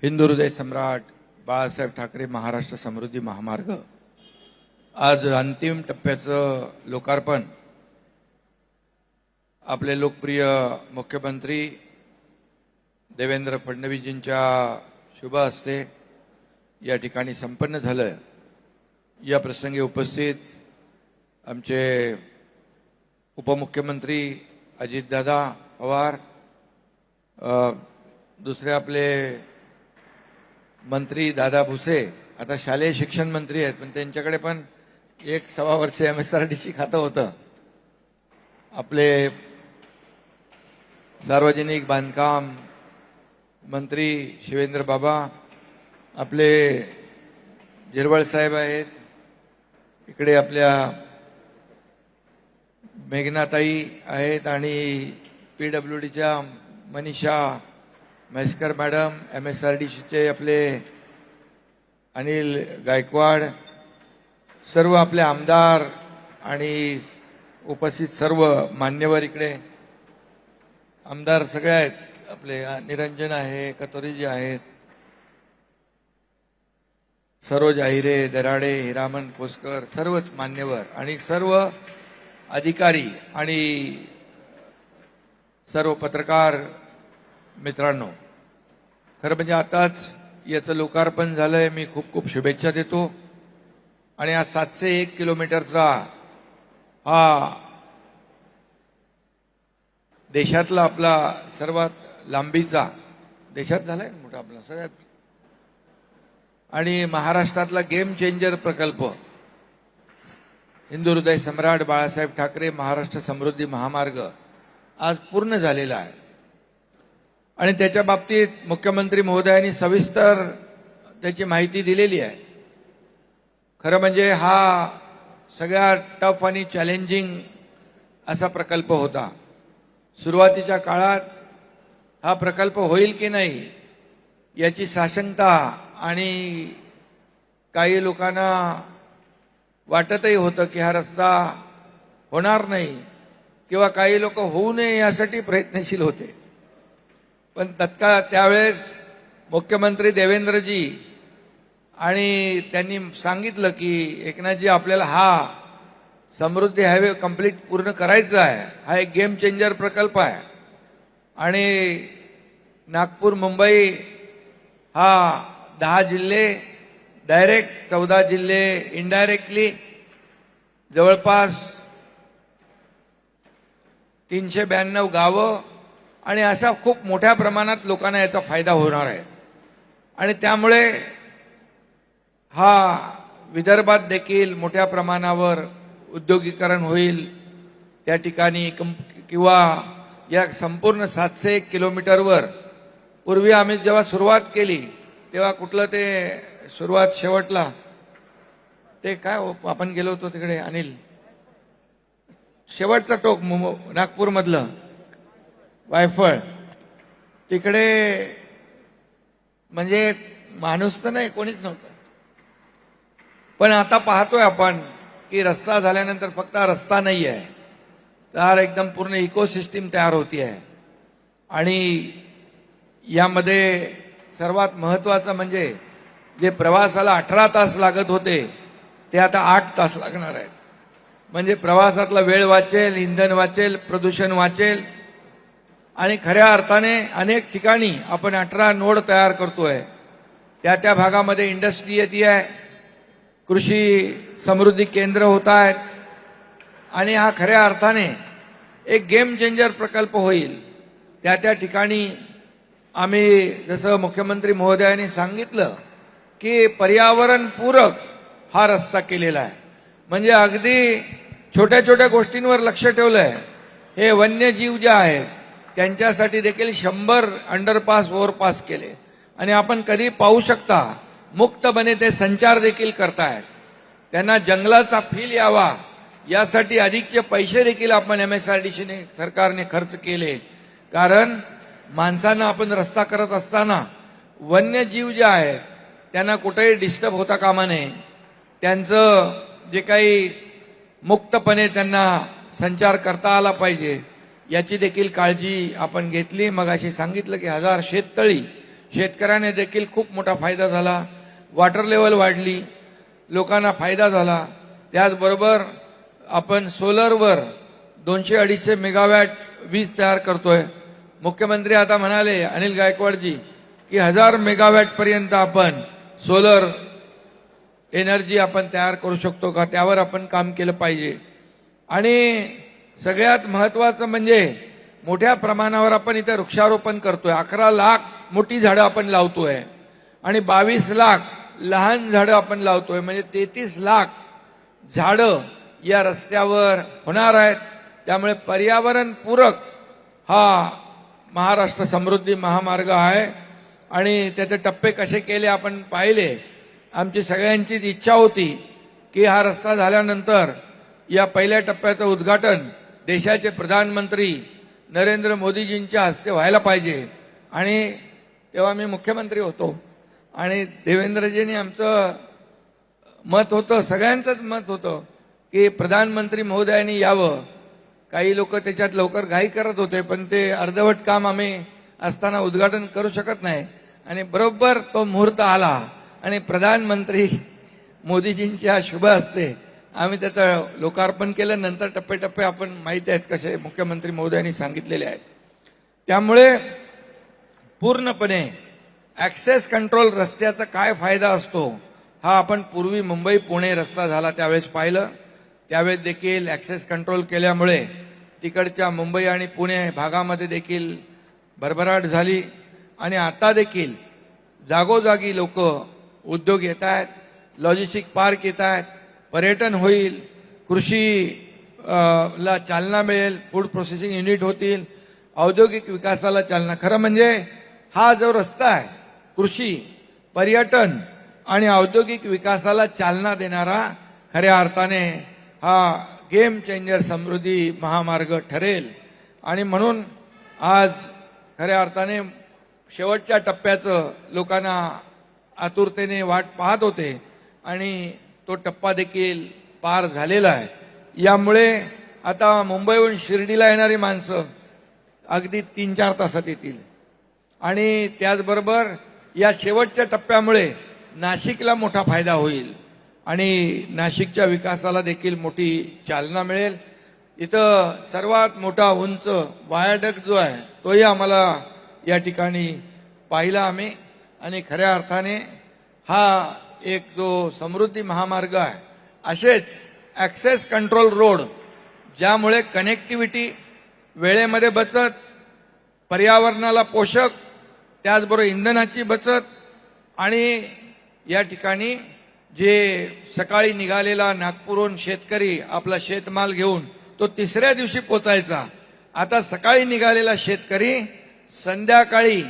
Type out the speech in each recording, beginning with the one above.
हिंदू हृदय सम्राट बाळासाहेब ठाकरे महाराष्ट्र समृद्धी महामार्ग आज अंतिम टप्प्याचं लोकार्पण आपले लोकप्रिय मुख्यमंत्री देवेंद्र फडणवीसजींच्या शुभ हस्ते या ठिकाणी संपन्न झालं। या प्रसंगी उपस्थित आमचे उपमुख्यमंत्री अजितदादा पवार, दुसरे आपले मंत्री दादा भुसे, आता शालेय शिक्षण मंत्री आहेत, पण त्यांच्याकडे पण 1.25 वर्ष MSRDC खातं होतं। आपले सार्वजनिक बांधकाम मंत्री शिवेंद्र बाबा, आपले जिरवळ साहेब आहेत, इकडे आपल्या मेघनाताई आहेत आणि PWDच्या मनीषा म्हैसकर मॅडम, MSRDCचे आपले अनिल गायकवाड, सर्व आपले आमदार आणि उपस्थित सर्व मान्यवर, इकडे आमदार सगळे आहेत, आपले निरंजन आहे, कतोरीजी आहेत, सरोज आहिरे, दराडे, हिरामन कोसकर, सर्वच मान्यवर आणि सर्व अधिकारी आणि सर्व पत्रकार मित्रांनो, खरं म्हणजे आताच याचं लोकार्पण झालंय। मी खूप खूप शुभेच्छा देतो। आणि हा 701 किलोमीटरचा हा देशातला आपला सर्वात लांबीचा, देशात झालाय मोठा आपला सगळ्यात, आणि महाराष्ट्रातला गेम चेंजर प्रकल्प हिंदू हृदय सम्राट बाळासाहेब ठाकरे महाराष्ट्र समृद्धी महामार्ग आज पूर्ण झालेला आहे। आणि त्याच्या बाबतीत मुख्यमंत्री महोदयांनी सविस्तर त्याची माहिती दिलेली आहे। खरं म्हणजे हा सगळ्यात टफ आणि चॅलेंजिंग असा प्रकल्प होता। सुरुवातीच्या काळात हा प्रकल्प होईल की नाही याची साशंकता आणि काही लोकांना वाटतही होतं की हा रस्ता होणार नाही, किंवा काही लोक होऊ नये यासाठी प्रयत्नशील होते। पण तत्काळ त्यावेळेस मुख्यमंत्री देवेंद्रजी आणि त्यांनी सांगितलं की एकनाथजी, आपल्याला हा समृद्धी हायवे कंप्लीट पूर्ण करायचा आहे, हा एक गेम चेंजर प्रकल्प आहे। आणि नागपूर मुंबई हा 10 जिल्हे डायरेक्ट, 14 जिल्हे इनडायरेक्टली, जवळपास 392 गावं आणि अशा खूप मोठ्या प्रमाणात लोकांना याचा फायदा होणार आहे। आणि त्यामुळे हा विदर्भात देखील मोठ्या प्रमाणावर उद्योगीकरण होईल त्या ठिकाणी, किंवा या संपूर्ण 701 किलोमीटरवर पूर्वी आम्ही जेव्हा सुरुवात केली तेव्हा कुठलं ते सुरुवात शेवटला ते काय आपण गेलो होतो तिकडे अनिल, शेवटचं टोक नागपूरमधलं वायफळ, तिकडे म्हणजे माणूस तर नाही, कोणीच नव्हतं। पण आता पाहतोय आपण की रस्ता झाल्यानंतर फक्त रस्ता नाही आहे, तर एकदम पूर्ण इकोसिस्टीम तयार होती आहे। आणि यामध्ये सर्वात महत्वाचं म्हणजे जे प्रवासाला 18 तास लागत होते ते आता 8 तास लागणार आहेत। म्हणजे प्रवासातला वेळ वाचेल, इंधन वाचेल, प्रदूषण वाचेल। आणि खऱ्या अर्थाने अनेक ठिकाणी आपण 18 नोड तयार करतोय, त्या भागामध्ये इंडस्ट्री येते आहे, कृषी समृद्धी केंद्र होत आहेत, आणि हा खऱ्या अर्थाने एक गेम चेंजर प्रकल्प होईल। त्या ठिकाणी आम्ही जसं मुख्यमंत्री महोदयांनी सांगितलं की पर्यावरण पूरक हा रस्ता केलेला आहे। म्हणजे अगदी छोट्या छोट्या गोष्टींवर लक्ष ठेवलंय। हे वन्यजीव जे आहेत त्यांच्यासाठी देखील 100 अंडरपास ओव्हरपास केले, आणि आपण कधी पाहू शकता मुक्तपणे ते संचार देखील करतायत। त्यांना जंगलाचा फील यावा यासाठी अधिकचे पैसे देखील आपण MSRDCने सरकारने खर्च केले। कारण माणसांना आपण रस्ता करत असताना वन्यजीव जे आहेत त्यांना कुठेही डिस्टर्ब होता कामा नये, त्यांचं जे काही मुक्तपणे त्यांना संचार करता आला पाहिजे याची देखील काळजी आपण घेतली। मगाशी सांगितलं की 1000 शेततळी शेतकऱ्याने देखील खूप मोठा फायदा झाला. वॉटर लेवल वाढली, लोकांना फायदा झाला. त्याचबरोबर आपण सोलरवर 200-250 मेगावॅट वीज तयार करतोय. मुख्यमंत्री आता म्हणाले अनिल गायकवाडजी की 1000 मेगावॅट पर्यंत आपण सोलर एनर्जी आपण तयार करू शकतो का, त्यावर आपण काम केलं पाहिजे. आणि सगळ्यात महत्वाचं म्हणजे मोठ्या प्रमाणावर आपण इथे वृक्षारोपण करतोय. 11 लाख मोठी झाडं आपण लावतोय आणि 22 लाख लहान झाडं आपण लावतोय. म्हणजे 33 लाख झाडं या रस्त्यावर होणार आहेत. त्यामुळे पर्यावरणपूरक हा महाराष्ट्र समृद्धी महामार्ग आहे. आणि त्याचे टप्पे कसे केले आपण पाहिले. आमची सगळ्यांचीच इच्छा होती की हा रस्ता झाल्यानंतर या पहिल्या टप्प्याचं उद्घाटन देशाचे प्रधानमंत्री नरेंद्र मोदीजींच्या हस्ते व्हायला पाहिजे. आणि तेव्हा मी मुख्यमंत्री होतो आणि देवेंद्रजींनी आमचं मत होतं, सगळ्यांचंच मत होतं की प्रधानमंत्री महोदयांनी यावं. काही लोक त्याच्यात लवकर घाई करत होते, पण ते अर्धवट काम आम्ही असताना उद्घाटन करू शकत नाही. आणि बरोबर तो मुहूर्त आला आणि प्रधानमंत्री मोदीजींच्या शुभ हस्ते आम्ही त्याचं लोकार्पण केलं. नंतर टप्प्याटप्पे आपण माहिती आहेत कसे मुख्यमंत्री महोदयांनी सांगितलेले आहेत. त्यामुळे पूर्णपणे ऍक्सेस कंट्रोल रस्त्याचा काय फायदा असतो हा आपण पूर्वी मुंबई पुणे रस्ता झाला त्यावेळेस पाहिलं. त्यावेळेस देखील ऍक्सेस कंट्रोल केल्यामुळे तिकडच्या मुंबई आणि पुणे भागामध्ये देखील भरभराट झाली. आणि आता देखील जागोजागी लोक उद्योग येत आहेत, लॉजिस्टिक पार्क येत आहेत, पर्यटन होईल, कृषी ला चालना मिळेल, फूड प्रोसेसिंग युनिट होतील, औद्योगिक विकासाला चालना. खरं म्हणजे हा जो रस्ता आहे कृषी, पर्यटन आणि औद्योगिक विकासाला चालना देणारा खऱ्या अर्थाने हा गेम चेंजर समृद्धी महामार्ग ठरेल. आणि म्हणून आज खऱ्या अर्थाने शेवटच्या टप्प्याचं लोकांना आतुरतेने वाट पाहत होते आणि तो टप्पा देखील पार झालेला आहे. यामुळे आता मुंबईहून शिर्डीला येणारी माणसं अगदी 3-4 तासात येतील. आणि त्याचबरोबर या शेवटच्या टप्प्यामुळे नाशिकला मोठा फायदा होईल आणि नाशिकच्या विकासाला देखील मोठी चालना मिळेल. इथं सर्वात मोठा उंच वायाडक्ट जो आहे तोही आम्हाला या ठिकाणी पाहिला आम्ही. आणि खऱ्या अर्थाने हा एक जो समृद्धी महामार्ग आहे, असेच ऍक्सेस कंट्रोल रोड ज्यामुळे कनेक्टिव्हिटी, वेळेमध्ये बचत, पर्यावरणाला पोषक, त्याचबरोबर इंधनाची बचत आणि या ठिकाणी जे सकाळी निघालेला नागपूरहून शेतकरी आपला शेतमाल घेऊन तो 3ऱ्या दिवशी पोचायचा, आता सकाळी निघालेला शेतकरी संध्याकाळी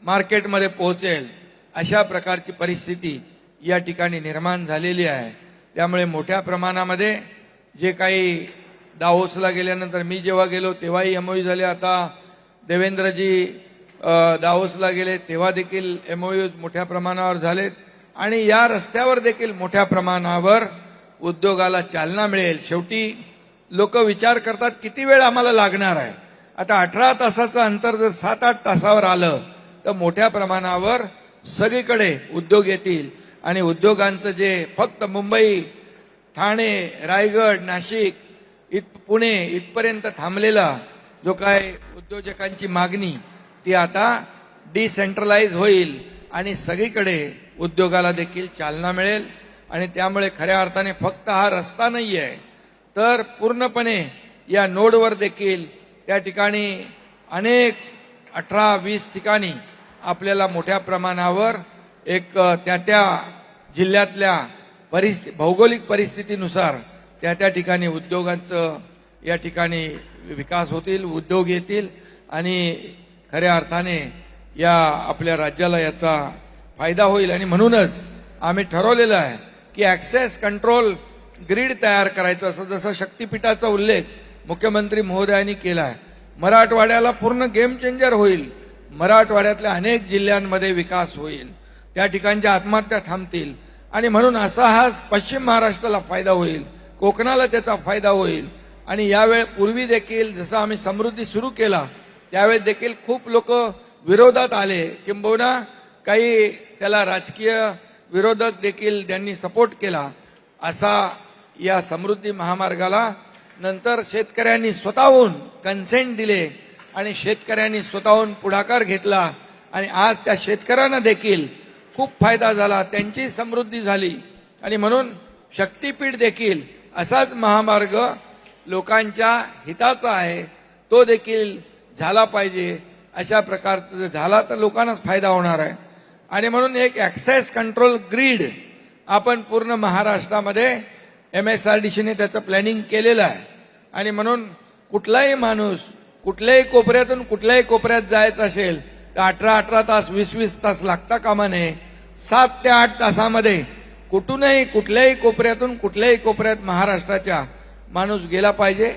मार्केटमध्ये पोहोचेल, अशा प्रकारची परिस्थिती या ठिकाणी निर्माण झालेली आहे. त्यामुळे मोठ्या प्रमाणामध्ये जे काही दावोसला गेल्यानंतर मी जेव्हा गेलो तेव्हाही एमओयू झाले. आता देवेंद्रजी दावोसला गेले तेव्हा देखील एमओयू मोठ्या प्रमाणावर झालेत. आणि या रस्त्यावर देखील मोठ्या प्रमाणावर उद्योगाला चालना मिळेल. शेवटी लोक विचार करतात किती वेळ आम्हाला लागणार आहे. आता 18 तासाचं अंतर जर 7-8 तासावर आलं तर मोठ्या प्रमाणावर सगळीकडे उद्योग येतील. आणि उद्योगांचं जे फक्त मुंबई, ठाणे, रायगड, नाशिक, पुणे इथपर्यंत थांबलेला जो काय उद्योजकांची मागणी ती आता डिसेंट्रलाइज होईल आणि सगळीकडे उद्योगाला देखील चालना मिळेल. आणि त्यामुळे खऱ्या अर्थाने फक्त हा रस्ता नाही आहे तर पूर्णपणे या नोडवर देखील त्या ठिकाणी अनेक 18-20 ठिकाणी आपल्याला मोठ्या प्रमाणावर एक त्या जिल्ह्यातल्या भौगोलिक परिस्थितीनुसार त्या ठिकाणी उद्योगांचं या ठिकाणी विकास होतील, उद्योग येतील आणि खऱ्या अर्थाने या आपल्या राज्याला याचा फायदा होईल. आणि म्हणूनच आम्ही ठरवलेलं आहे की ऍक्सेस कंट्रोल ग्रीड तयार करायचं. असं जसं शक्तीपीठाचा उल्लेख मुख्यमंत्री महोदयांनी केला आहे, मराठवाड्याला पूर्ण गेम चेंजर होईल. मराठवाड्यातल्या अनेक जिल्ह्यांमध्ये विकास होईल, त्या ठिकाणच्या आत्महत्या थांबतील. आणि म्हणून असा हा पश्चिम महाराष्ट्राला फायदा होईल, कोकणाला त्याचा फायदा होईल. आणि यावेळी पूर्वी देखील जसं आम्ही समृद्धी सुरू केला त्यावेळेस देखील खूप लोक विरोधात आले, किंबहुना काही त्याला राजकीय विरोधक देखील त्यांनी सपोर्ट केला, असा या समृद्धी महामार्गाला नंतर शेतकऱ्यांनी स्वतःहून कन्सेंट दिले आणि शेतकऱ्यांनी स्वतःहून पुढाकार घेतला आणि आज त्या शेतकऱ्यांना देखील खूप फायदा झाला, त्यांची समृद्धी झाली. आणि म्हणून शक्तीपीठ देखील असाच महामार्ग लोकांच्या हिताचा आहे, तो देखील झाला पाहिजे. अशा प्रकारचा जर झाला तर लोकांनाच फायदा होणार आहे. आणि म्हणून एक ॲक्सेस कंट्रोल ग्रीड आपण पूर्ण महाराष्ट्रामध्ये MSRDCने त्याचं प्लॅनिंग केलेलं आहे. आणि म्हणून कुठलाही माणूस कुठल्याही कोपऱ्यातून कुठल्याही कोपऱ्यात जायचं असेल तर 18 तास 20 तास लागता कामा नये. 7 ते 8 तासामध्ये कुठूनही कुठल्याही कोपऱ्यातून कुठल्याही कोपऱ्यात महाराष्ट्राच्या माणूस गेला पाहिजे.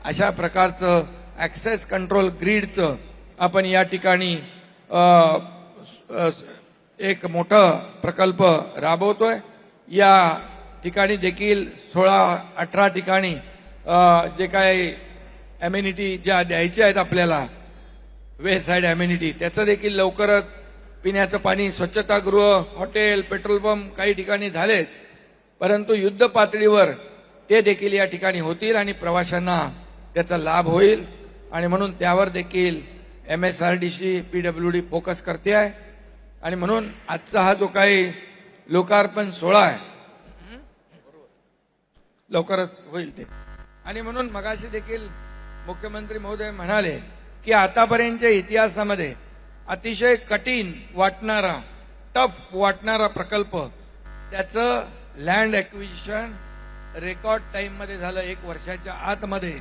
अशा प्रकारचं ॲक्सेस कंट्रोल ग्रीडचं आपण या ठिकाणी एक मोठा प्रकल्प राबवतोय. या ठिकाणी देखील 16-18 ठिकाणी जे काही ॲम्युनिटी ज्या द्यायच्या आहेत आपल्याला, वेस्ट साईड ॲम्युनिटी, त्याचं देखील लवकरच पिण्याचं पाणी, स्वच्छतागृह, हॉटेल, पेट्रोल पंप काही ठिकाणी झालेत, परंतु युद्ध पातळीवर ते देखील या ठिकाणी होतील आणि प्रवाशांना त्याचा लाभ होईल. आणि म्हणून त्यावर देखील MSRDC PWD फोकस करते आहे. आणि म्हणून आजचा हा जो काही लोकार्पण सोहळा आहे लवकरच होईल ते. आणि म्हणून मगाशी देखील मुख्यमंत्री महोदय म्हणाले की आतापर्यंतच्या इतिहासामध्ये अतिशय कठीण वाटणारा, टफ वाटणारा प्रकल्प, त्याचं लँड ॲक्विजिशन रेकॉर्ड टाईममध्ये झालं. 1 वर्षाच्या आतमध्ये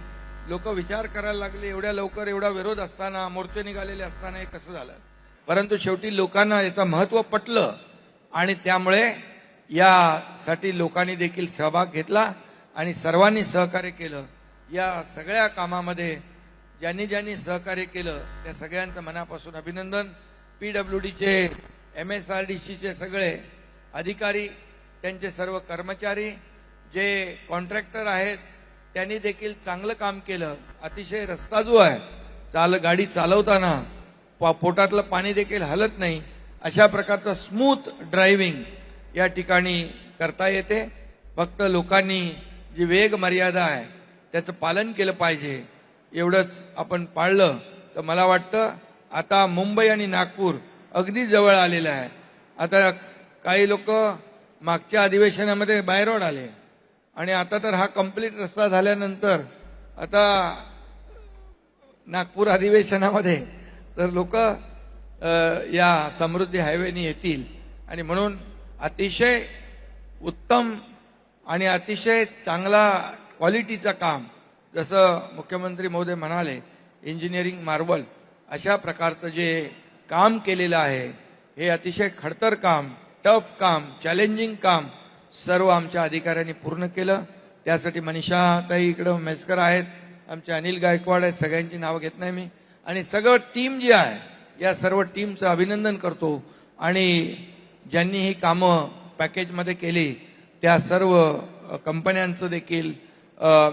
लोक विचार करायला लागले, एवढ्या लवकर एवढा विरोध असताना, मोर्चे निघालेले असताना हे कसं झालं. परंतु शेवटी लोकांना याचं महत्त्व पटलं आणि त्यामुळे यासाठी लोकांनी देखील सहभाग घेतला आणि सर्वांनी सहकार्य केलं. या सगळ्या कामामध्ये ज्यांनी ज्यांनी सहकार्य केलं त्या सगळ्यांचं मनापासून अभिनंदन. PWDचे, MSRDCचे सगळे अधिकारी, त्यांचे सर्व कर्मचारी, जे कॉन्ट्रॅक्टर आहेत, त्यांनी देखील चांगलं काम केलं. अतिशय रस्ता जो आहे, गाडी चालवताना पोटातलं पाणी देखील हलत नाही, अशा प्रकारचा स्मूथ ड्रायव्हिंग या ठिकाणी करता येते. फक्त लोकांनी जी वेग मर्यादा आहे त्याचं पालन केलं पाहिजे. एवढंच आपण पाळलं तर मला वाटतं आता मुंबई आणि नागपूर अगदी जवळ आलेलं आहे. आता काही लोक मागच्या अधिवेशनामध्ये बाय रोड आले आणि आता तर हा कंप्लीट रस्ता झाल्यानंतर आता नागपूर अधिवेशनामध्ये तर लोक या समृद्धी हायवेने येतील. आणि म्हणून अतिशय उत्तम आणि अतिशय चांगला क्वालिटीचं काम, जसं मुख्यमंत्री महोदय म्हणाले इंजिनिअरिंग मार्वल, अशा प्रकारचं जे काम केलेलं आहे, हे अतिशय खडतर काम, टफ काम, चॅलेंजिंग काम सर्व आमच्या अधिकाऱ्यांनी पूर्ण केलं. त्यासाठी मनीषा ताई इकडं मेस्कर आहेत, आमचे अनिल गायकवाड आहेत, सगळ्यांची नावं घेत नाही मी, आणि सगळं टीम जी आहे या सर्व टीमचं अभिनंदन करतो. आणि ज्यांनी ही कामं पॅकेजमध्ये केली त्या सर्व कंपन्यांचं देखील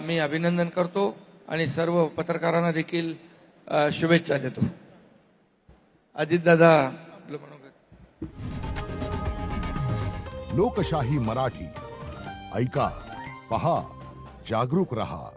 मी अभिनंदन करतो आणि सर्व पत्रकारांना देखील शुभेच्छा देतो. अजितदादा आपलं म्हणून. लोकशाही मराठी ऐका, पहा, जागरूक रहा.